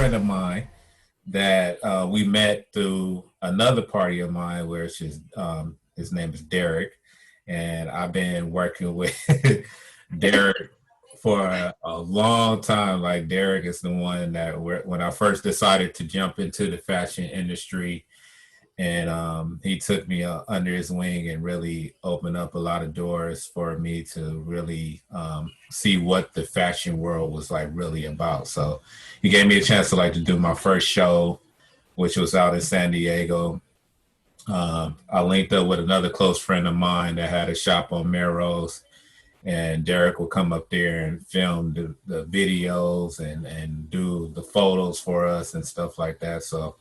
friend of mine that we met through another party of mine, where his name is Derek, and I've been working with Derek for a long time. Like, Derek is the one that when I first decided to jump into the fashion industry, and he took me under his wing and really opened up a lot of doors for me to really see what the fashion world was like really about. So he gave me a chance to do my first show, which was out in San Diego. I linked up with another close friend of mine that had a shop on Melrose, and Derek would come up there and film the videos and do the photos for us and stuff like that. So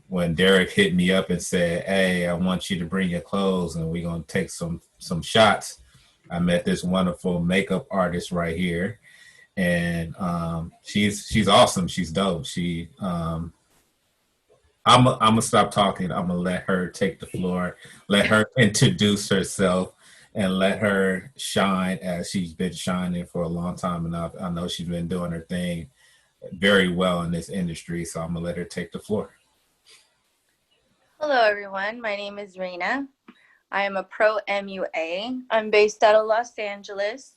when Derek hit me up and said, "Hey, I want you to bring your clothes and we're gonna take some shots," I met this wonderful makeup artist right here, and she's awesome. She's dope. I'm gonna stop talking. I'm gonna let her take the floor, let her introduce herself, and let her shine as she's been shining for a long time enough. I know she's been doing her thing very well in this industry, so I'm gonna let her take the floor. Hello, everyone. My name is Rina. I am a pro MUA. I'm based out of Los Angeles.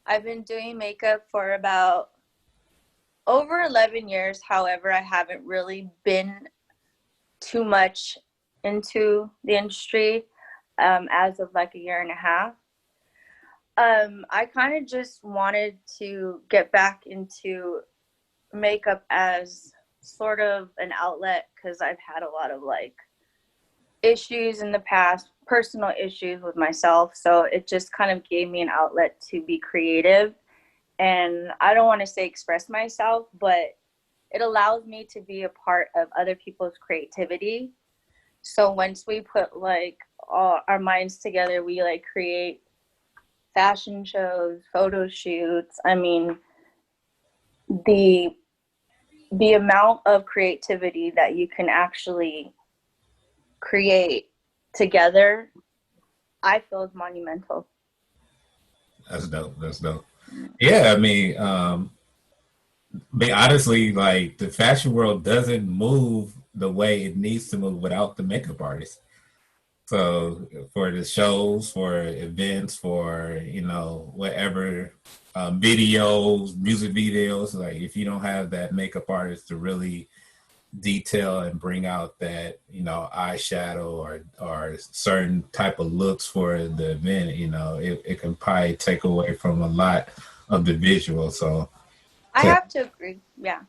I've been doing makeup for about over 11 years. However, I haven't really been too much into the industry as of like a year and a half. I kind of just wanted to get back into makeup as sort of an outlet, because I've had a lot of issues in the past, personal issues with myself. So it just kind of gave me an outlet to be creative. And I don't want to say express myself, but it allows me to be a part of other people's creativity. So once we put all our minds together, we create fashion shows, photo shoots. I mean, the amount of creativity that you can actually create together, I feel, is monumental. That's dope. Yeah, I mean, honestly, the fashion world doesn't move the way it needs to move without the makeup artist. So for the shows, for events, for whatever, videos, music videos, if you don't have that makeup artist to really detail and bring out that eyeshadow or certain type of looks for the event, it can probably take away from a lot of the visual. So I have to agree. Yeah.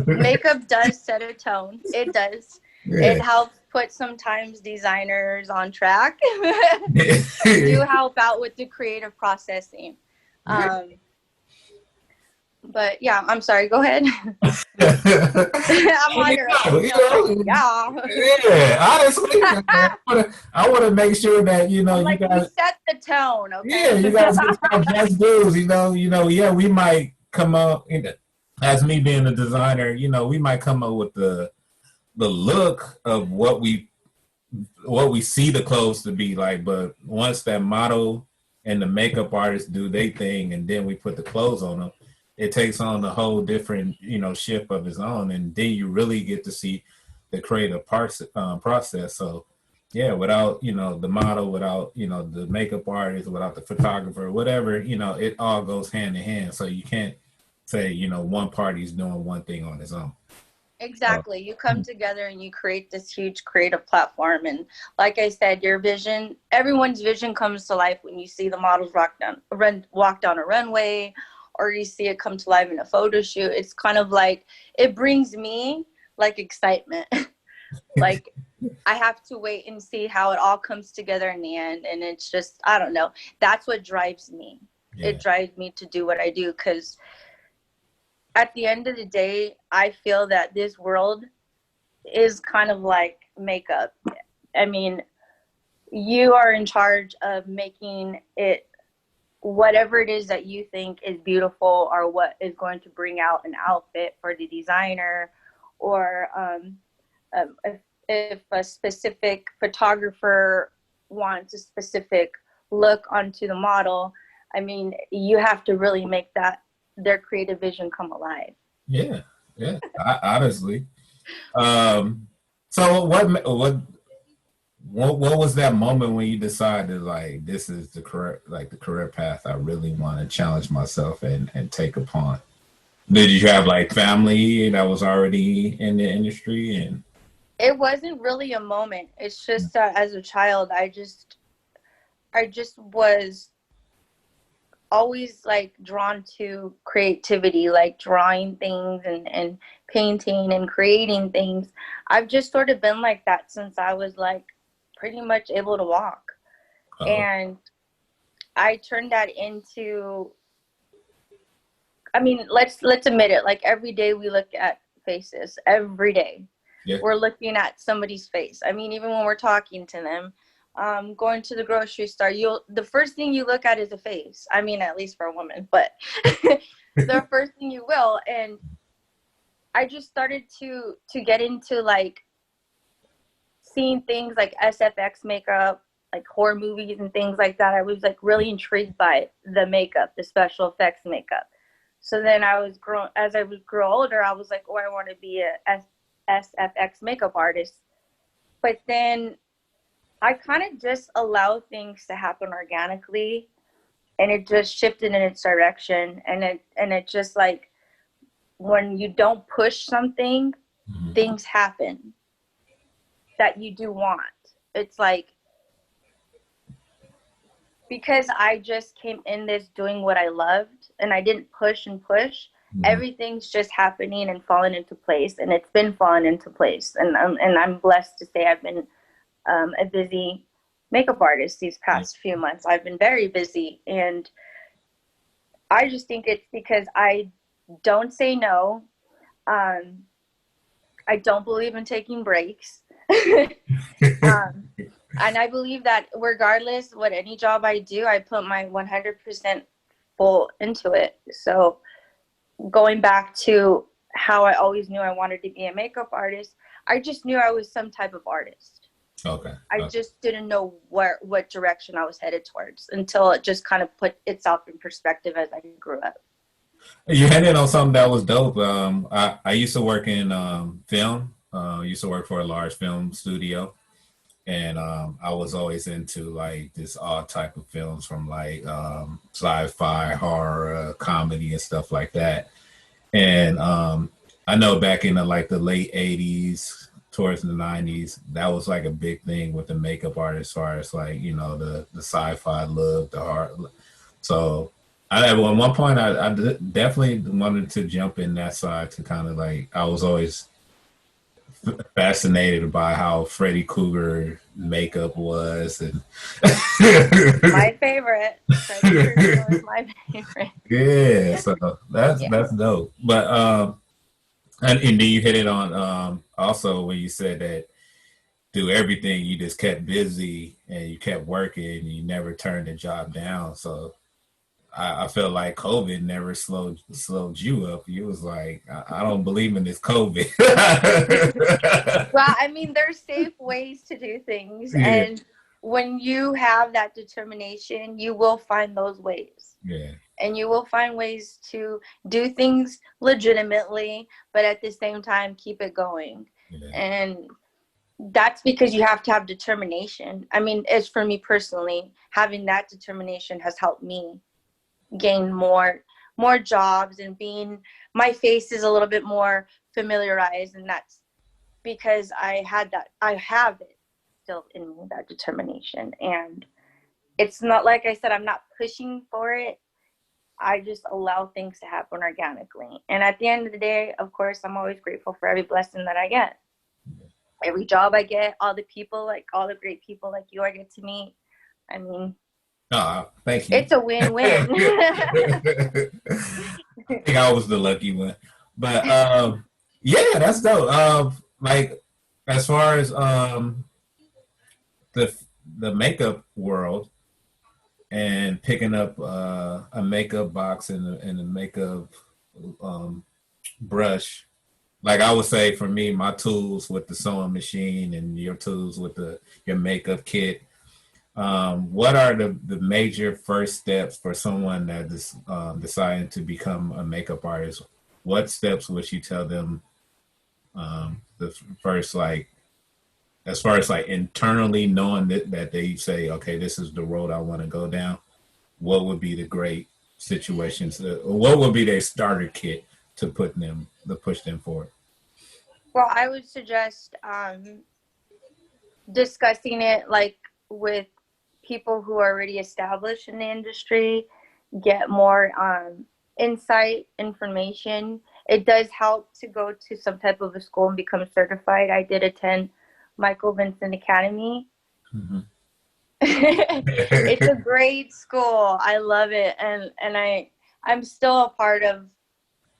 Makeup does set a tone. It does. Yeah. It helps put sometimes designers on track. Do help out with the creative processing. But yeah, I'm sorry. Go ahead. I'm on your own. Yeah, honestly, I want to make sure that you guys set the tone. Okay. Yeah, you guys get some best dudes. Yeah, we might come up. As me being a designer, we might come up with the look of what we see the clothes to be like. But once that model and the makeup artist do their thing, and then we put the clothes on them, it takes on a whole different, shift of its own. And then you really get to see the creative process. So yeah, without, the model, without, the makeup artist, without the photographer, whatever, it all goes hand in hand. So you can't say, one party's doing one thing on its own. Exactly. You come together and you create this huge creative platform. And like I said, your vision, everyone's vision comes to life when you see the models walk down a runway, or you see it come to life in a photo shoot. It's kind of it brings me excitement. I have to wait and see how it all comes together in the end. And it's just, I don't know. That's what drives me. Yeah. It drives me to do what I do, because at the end of the day, I feel that this world is kind of like makeup. I mean, you are in charge of making it whatever it is that you think is beautiful, or what is going to bring out an outfit for the designer, or if a specific photographer wants a specific look onto the model. I mean, you have to really make their creative vision come alive. Yeah, yeah. Honestly, um, so what was that moment when you decided like this is the correct like the career path I really want to challenge myself and take upon? Did you have like family that was already in the industry and? It wasn't really a moment. It's just as a child, I just was always like drawn to creativity, like drawing things and painting and creating things. I've just sort of been like that since I was like pretty much able to walk. Oh, And I turned that into, I mean, let's admit it, like every day we look at faces. Every day yeah. we're looking at somebody's face. I mean, even when we're talking to them, going to the grocery store, the first thing you look at is a face. I mean, at least for a woman, but the first thing you will. And I just started to get into like seeing things like SFX makeup, like horror movies and things like that. I was like really intrigued by the makeup, the special effects makeup. So then as I would grow older, I was like, oh, I want to be a SFX makeup artist. But then I kind of just allow things to happen organically, and it just shifted in its direction. And it just like when you don't push something, Mm-hmm. things happen that you do want. It's like because I just came in this doing what I loved and I didn't push and push, Mm-hmm. everything's just happening and falling into place. And it's been falling into place. And I'm blessed to say I've been a busy makeup artist these Yeah. past few months. I've been very busy. And I just think it's because I don't say no. Um, I don't believe in taking breaks. um, and I believe that regardless what any job I do, I put my 100% full into it. So going back to how I always knew I wanted to be a makeup artist, I just knew I was some type of artist. Okay. I Okay. just didn't know what direction I was headed towards until it just kind of put itself in perspective as I grew up. You hit on something that was dope. I used to work in film. Used to work for a large film studio, and I was always into like this all type of films from like sci-fi, horror, comedy, and stuff like that. And I know back in like the late '80s, towards the '90s, that was like a big thing with the makeup art as far as like the sci-fi look, the horror. So at one point I definitely wanted to jump in that side to kind of like I was always fascinated by how Freddy Krueger makeup was and My favorite, Freddy Krueger was my favorite. yeah, so that's Yeah. that's dope. But and then you hit it on also when you said that through everything you just kept busy and you kept working and you never turned the job down. So I feel like COVID never slowed you up. You was like, I don't believe in this COVID. Well, I mean, there's safe ways to do things. Yeah, And when you have that determination, you will find those ways. yeah, And you will find ways to do things legitimately, but at the same time, keep it going. yeah, And that's because you have to have determination. I mean, as for me personally, having that determination has helped me gain more jobs and being my face is a little bit more familiarized, and that's because I have it still in me, that determination. And it's not like I said, I'm not pushing for it. I just allow things to happen organically. And at the end of the day, of course, I'm always grateful for every blessing that I get. Every job I get, all the people, like all the great people like you I get to meet. I mean, thank you. it's a win-win. I think I was the lucky one. But yeah, that's dope. Like as far as the the makeup world and picking up a makeup box and a makeup um, brush. Like I would say for me, my tools with the sewing machine and your tools with your makeup kit. What are the major first steps for someone that is deciding to become a makeup artist? what steps would you tell them the first, like, as far as like internally knowing that they say, okay, this is the road I want to go down? What would be the great situations? What would be their starter kit to push them forward? Well, I would suggest discussing it like with people who are already established in the industry, get more insight, information. It does help to go to some type of a school and become certified. I did attend Michael Vincent Academy. Mm-hmm. It's a great school. I love it, and I'm still a part of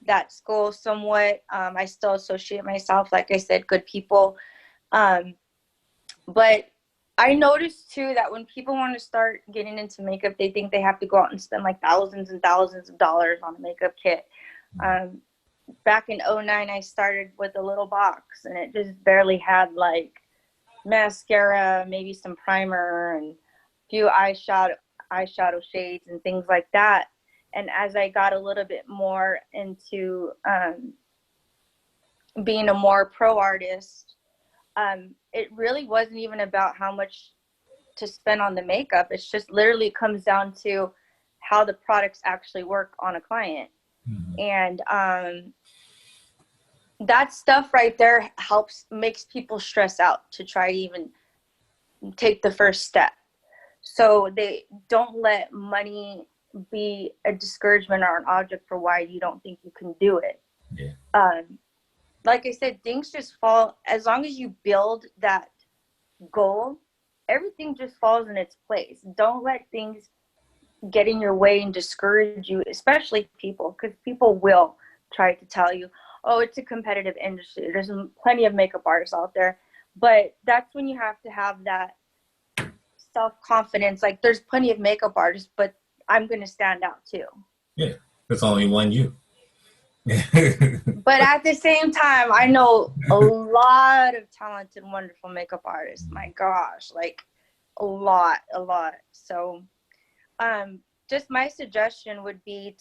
that school somewhat. I still associate myself, like I said, good people. But I noticed too that when people want to start getting into makeup, they think they have to go out and spend like thousands and thousands of dollars on a makeup kit. Back in 2009, I started with a little box, and it just barely had like mascara, maybe some primer, and a few eyeshadow shades and things like that. And as I got a little bit more into being a more pro artist, it really wasn't even about how much to spend on the makeup. It's just literally comes down to how the products actually work on a client. Mm-hmm. And that stuff right there makes people stress out to try to even take the first step. So they don't let money be a discouragement or an object for why you don't think you can do it. Yeah. Like I said, things just fall. As long as you build that goal, everything just falls in its place. Don't let things get in your way and discourage you, especially people, because people will try to tell you, oh, it's a competitive industry. There's plenty of makeup artists out there. But that's when you have to have that self-confidence. Like, there's plenty of makeup artists, but I'm going to stand out too. Yeah, there's only one you. But at the same time, I know a lot of talented, wonderful makeup artists. My gosh, like a lot. So just my suggestion would be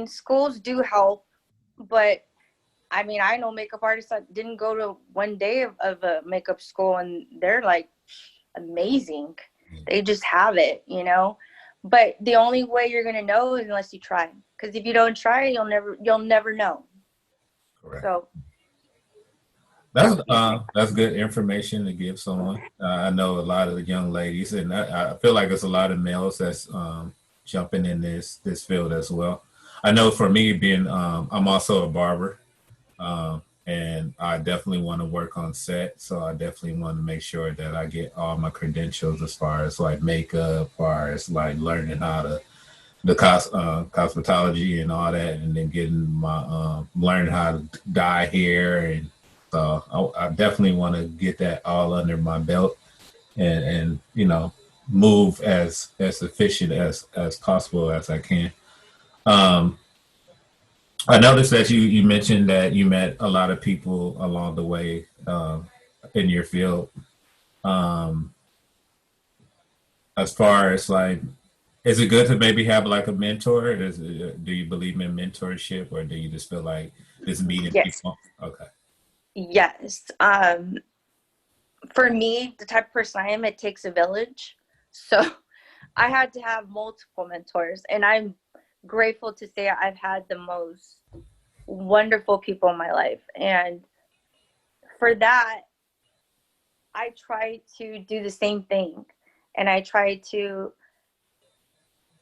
schools do help, but I know makeup artists that didn't go to one day of a makeup school, and they're like amazing. They just have it, But the only way you're gonna know is unless you try. Because if you don't try, you'll never know. Correct. So that's good information to give someone. I know a lot of the young ladies, and I feel like there's a lot of males that's jumping in this field as well. I know for me, being I'm also a barber, and I definitely want to work on set. So I definitely want to make sure that I get all my credentials as far as like makeup, as far as like learning how to the cosmetology and all that, and then getting my learning how to dye hair, and so I definitely want to get that all under my belt, and move as efficient as possible as I can. I noticed that you mentioned that you met a lot of people along the way in your field. As far as like, is it good to maybe have like a mentor? Do you believe in mentorship, or do you just feel like this meeting people? Okay. Yes. For me, the type of person I am, it takes a village. So I had to have multiple mentors, and I'm grateful to say I've had the most wonderful people in my life. And for that, I try to do the same thing. And I try to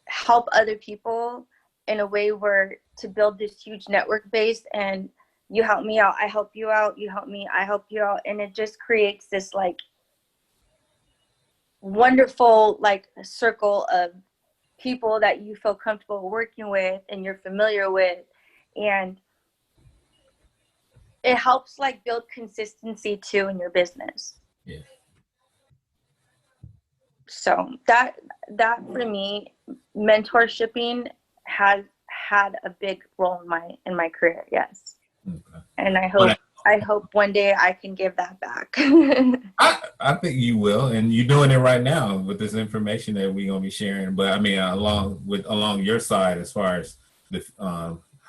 help other people in a way where to build this huge network base, and you help me out, I help you out, you help me, I help you out, and it just creates this like wonderful like circle of people that you feel comfortable working with and you're familiar with, and it helps like build consistency too in your business. Yeah. So that for me, mentorshipping has had a big role in my career. Yes. Okay. And I hope one day I can give that back. I think you will, and you're doing it right now with this information that we're gonna be sharing. But I mean, along your side, as far as the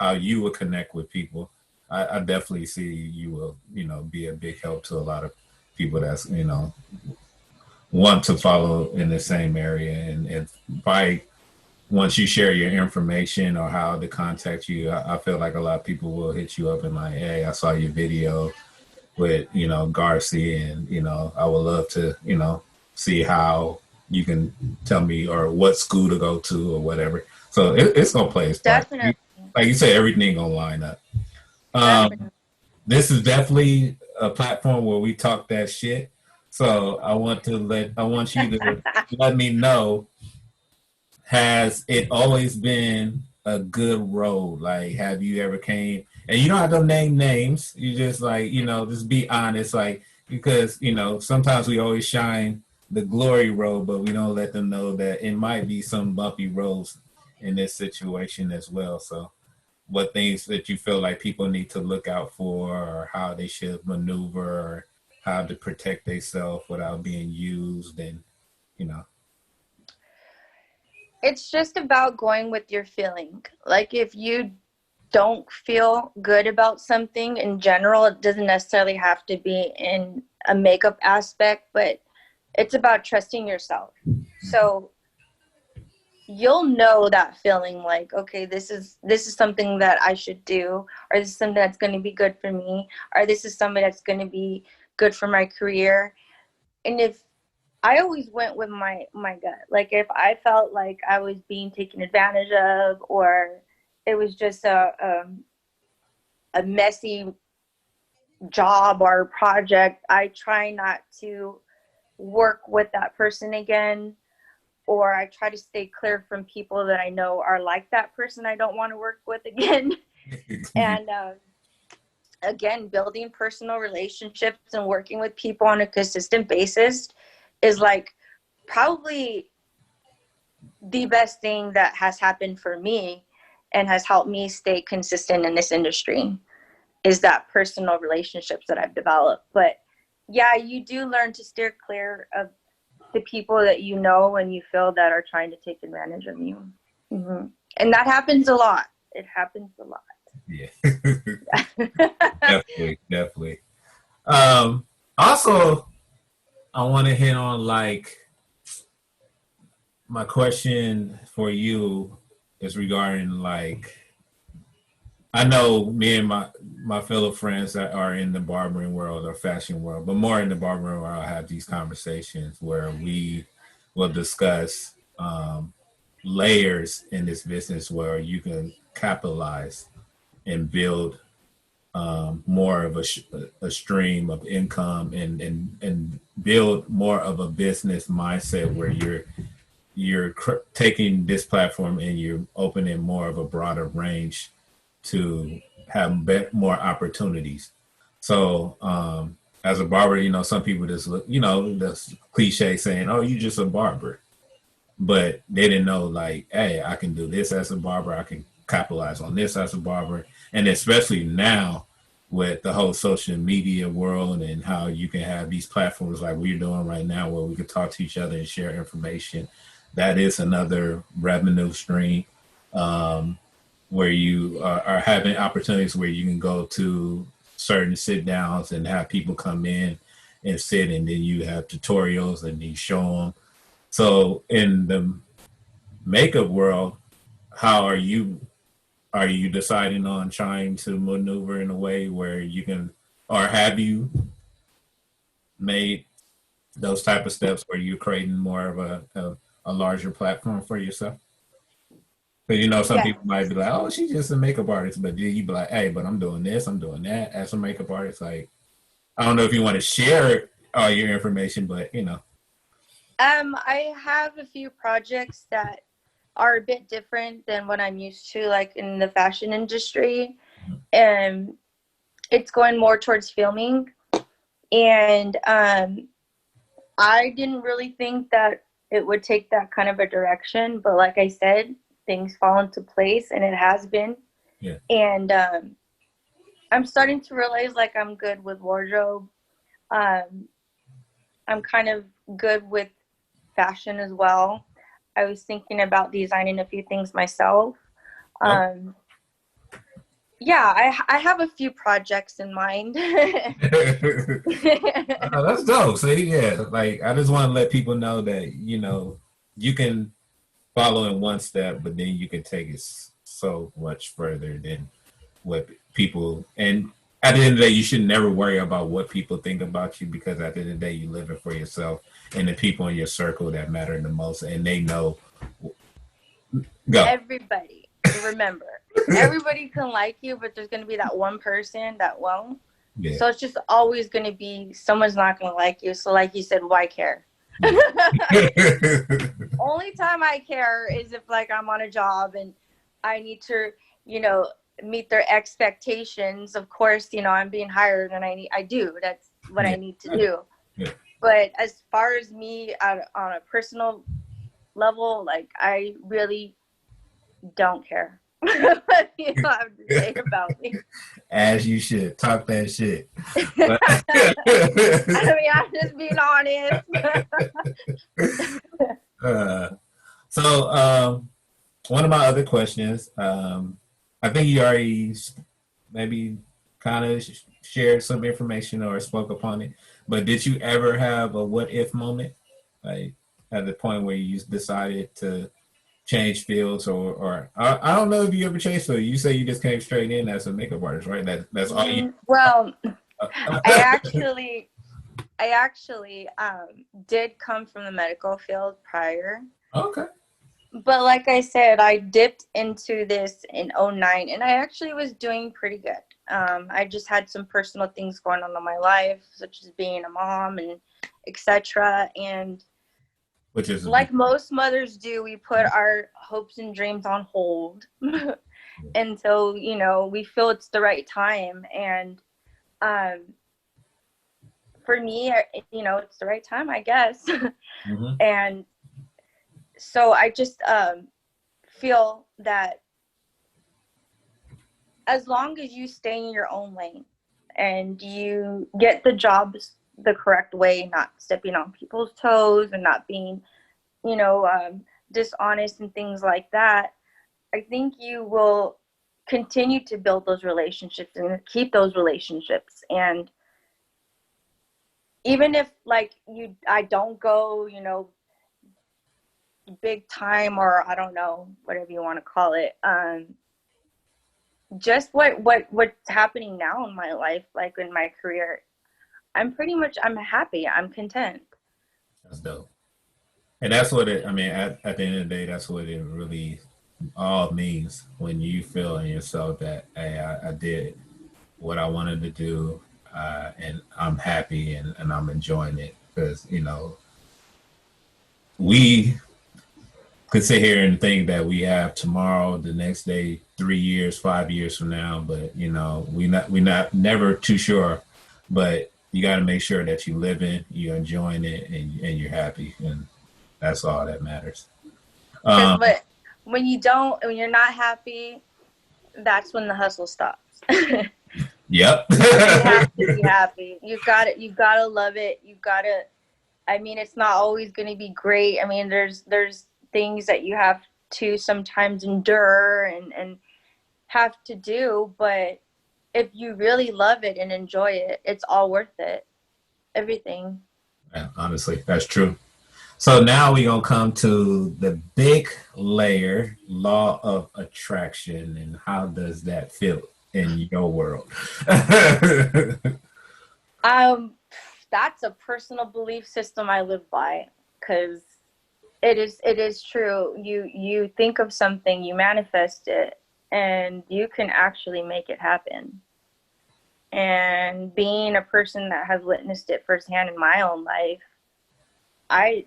how you would connect with people, I definitely see you will, be a big help to a lot of people that's, want to follow in the same area. And by once you share your information or how to contact you, I feel like a lot of people will hit you up and like, hey, I saw your video with, GARRCEE, and, I would love to, see how you can tell me or what school to go to or whatever. So it's going to play its part. Definitely. Like you said, everything going to line up. Definitely. This is definitely a platform where we talk that shit. So I want you to let me know, has it always been a good road? Like, have you ever came, and you don't have to name names. You just like, just be honest. Like, because, sometimes we always shine the glory road, but we don't let them know that it might be some bumpy roads in this situation as well. So what things that you feel like people need to look out for, or how they should maneuver, or how to protect themselves without being used, and, It's just about going with your feeling. Like, if you don't feel good about something in general, it doesn't necessarily have to be in a makeup aspect, but it's about trusting yourself. So you'll know that feeling, like, okay, this is something that I should do, or this is something that's going to be good for me, or this is something that's going to be good for my career. And if I always went with my gut, like if I felt like I was being taken advantage of, or it was just a messy job or project, I try not to work with that person again, or I try to stay clear from people that I know are like that person I don't want to work with again. And again, building personal relationships and working with people on a consistent basis is like probably the best thing that has happened for me and has helped me stay consistent in this industry, is that personal relationships that I've developed. But yeah, you do learn to steer clear of the people that you know and you feel that are trying to take advantage of you. Mm-hmm. And that happens a lot. It happens a lot. Yeah. Definitely. Also, I want to hit on, like, my question for you is regarding, like, I know me and my fellow friends that are in the barbering world or fashion world, but more in the barbering world, I have these conversations where we will discuss layers in this business where you can capitalize and build more of a stream of income, and build more of a business mindset where you're taking this platform and you're opening more of a broader range to have more opportunities. So as a barber, some people just look, this cliche saying, "Oh, you just a barber," but they didn't know, like, hey, I can do this as a barber. I can capitalize on this as a barber, and especially now with the whole social media world and how you can have these platforms like we're doing right now where we can talk to each other and share information. That is another revenue stream, where you are having opportunities where you can go to certain sit downs and have people come in and sit, and then you have tutorials and you show them. So in the makeup world, how are you deciding on trying to maneuver in a way where you can, or have you made those type of steps where you're creating more of a larger platform for yourself? Because, some Yeah. people might be like, "Oh, she's just a makeup artist," but then you be like, "Hey, but I'm doing this, I'm doing that as a makeup artist." Like, I don't know if you want to share all your information, but I have a few projects that are a bit different than what I'm used to, like in the fashion industry. And it's going more towards filming. And I didn't really think that it would take that kind of a direction. But like I said, things fall into place, and it has been. yeah. And I'm starting to realize, like, I'm good with wardrobe. I'm kind of good with fashion as well. I was thinking about designing a few things myself. Oh. Yeah, I have a few projects in mind. That's dope. So yeah, like I just want to let people know that you can follow in one step, but then you can take it so much further than what people. And at the end of the day, you should never worry about what people think about you, because at the end of the day, you live it for yourself and the people in your circle that matter the most, and they know. Go. Everybody, remember, everybody can like you, but there's going to be that one person that won't. Yeah. So it's just always going to be someone's not going to like you. So like you said, why care? Yeah. Only time I care is if like I'm on a job and I need to, meet their expectations. Of course, I'm being hired and I do. That's what Yeah. I need to do. Yeah. But as far as me on a personal level, like I really don't care what you have to say about me. As you should. Talk that shit. I mean, I'm just being honest. uh, so, one of my other questions, I think you already maybe kind of shared some information or spoke upon it, but did you ever have a what if moment? Like at the point where you decided to change fields, or I don't know if you ever changed fields. You say you just came straight in as a makeup artist, right? That's all you. Well, I actually did come from the medical field prior. Okay. But like I said, I dipped into this in '09, and I actually was doing pretty good. I just had some personal things going on in my life, such as being a mom and etc. And Which is like most mothers do, we put our hopes and dreams on hold until, we feel it's the right time. And for me, it's the right time, I guess. mm-hmm. And so I just feel that as long as you stay in your own lane and you get the jobs the correct way, not stepping on people's toes and not being, dishonest and things like that, I think you will continue to build those relationships and keep those relationships. And even if like I don't go, big time, or I don't know, whatever you want to call it, just what's happening now in my life, like in my career, I'm happy, I'm content. That's dope. And that's what it. I mean, at the end of the day, that's what it really all means, when you feel in yourself that, hey, I did what I wanted to do, and I'm happy, and I'm enjoying it, because we could sit here and think that we have tomorrow, the next day, 3 years, 5 years from now, but we not never too sure. But you got to make sure that you live in, you're enjoying it, and you're happy, and that's all that matters. Because when you're not happy, that's when the hustle stops. Yep. You have to be happy. You gotta love it. I mean, it's not always going to be great. I mean, there's things that you have to sometimes endure and have to do, but if you really love it and enjoy it, it's all worth it. Everything. Yeah, honestly, that's true. So now we're gonna come to the big layer, law of attraction, and how does that feel in your world? That's a personal belief system I live by, because it is true. You think of something, you manifest it, and you can actually make it happen. And being a person that has witnessed it firsthand in my own life,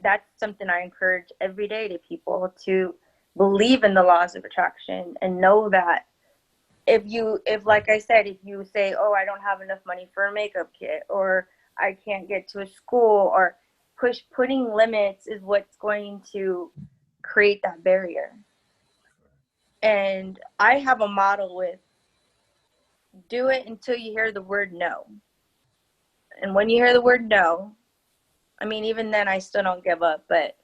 that's something I encourage every day to people, to believe in the laws of attraction and know that if like I said, if you say, oh, I don't have enough money for a makeup kit, or I can't get to a school, or putting limits is what's going to create that barrier. And I have a model with do it until you hear the word no. And when you hear the word no, I mean, even then I still don't give up, but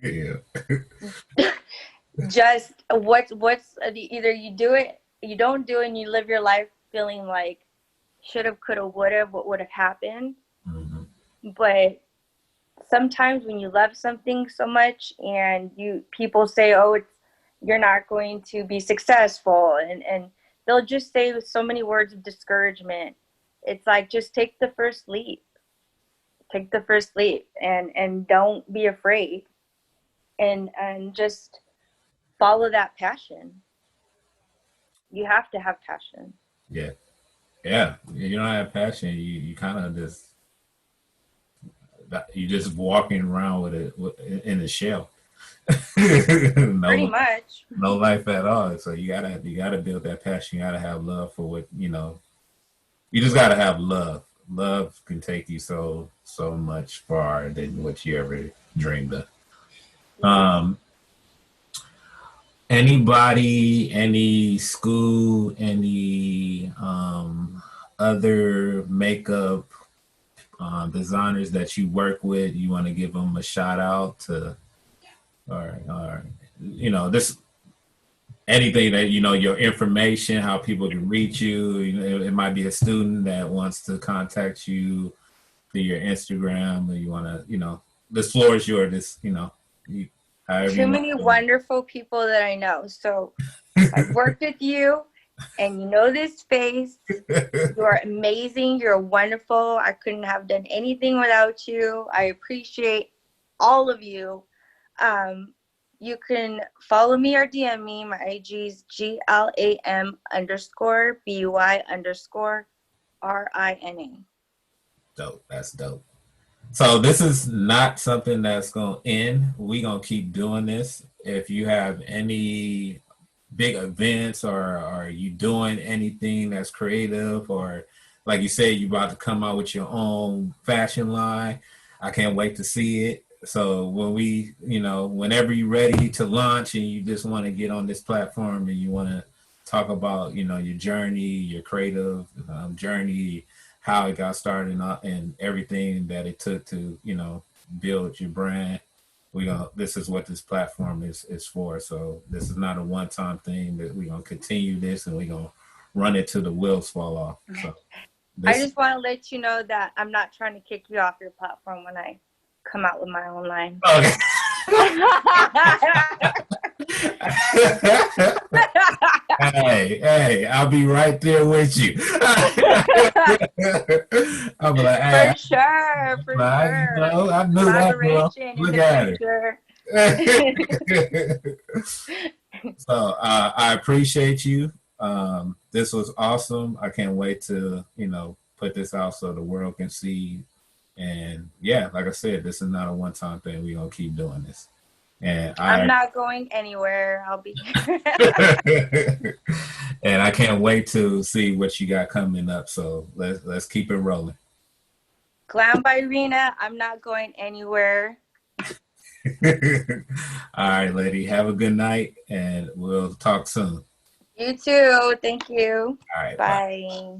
Yeah. just what's either you do it you don't do it and you live your life feeling like should have, could have, would have, what would have happened. Mm-hmm. But sometimes when you love something so much and people say, oh, you're not going to be successful, and they'll just say with so many words of discouragement. It's like, just take the first leap. Take the first leap and don't be afraid, and just follow that passion. You have to have passion. Yeah. Yeah. You don't have passion, you kind of just walking around with it in a shell. Pretty much. No life at all. So you gotta build that passion. You gotta have love for what, you just gotta have love. Love can take you so much farther than what you ever dreamed of. Anybody, any school, any other makeup designers that you work with, you want to give them a shout out to, or this, anything that, your information, how people can reach you. It might be a student that wants to contact you through your Instagram, or you want to, this floor is yours. Too many wonderful people that I know. So I've worked with you, and you know this face. You are amazing. You're wonderful. I couldn't have done anything without you. I appreciate all of you. You can follow me or DM me. My IG is GLAM_BY_RINA. Dope. That's dope. So this is not something that's going to end. We're going to keep doing this. If you have any big events, or are you doing anything that's creative, or like you said, you're about to come out with your own fashion line, I can't wait to see it. So when whenever you're ready to launch and you just want to get on this platform and you want to talk about, your journey, your creative journey, how it got started and everything that it took to, build your brand. This is what this platform is for. So this is not a one-time thing. That we're going to continue this, and we're going to run it till the wheels fall off. So I just want to let you know that I'm not trying to kick you off your platform when I come out with my own line. Okay. Hey, I'll be right there with you. I'll be like, hey, for sure. I knew that, bro. Look at it. So I appreciate you. This was awesome. I can't wait to, put this out so the world can see. And yeah, like I said, this is not a one-time thing. We're going to keep doing this. And I'm not going anywhere. I'll be here. And I can't wait to see what you got coming up. So let's keep it rolling. GlambyRina, I'm not going anywhere. All right, lady. Have a good night, and we'll talk soon. You too. Thank you. All right. Bye.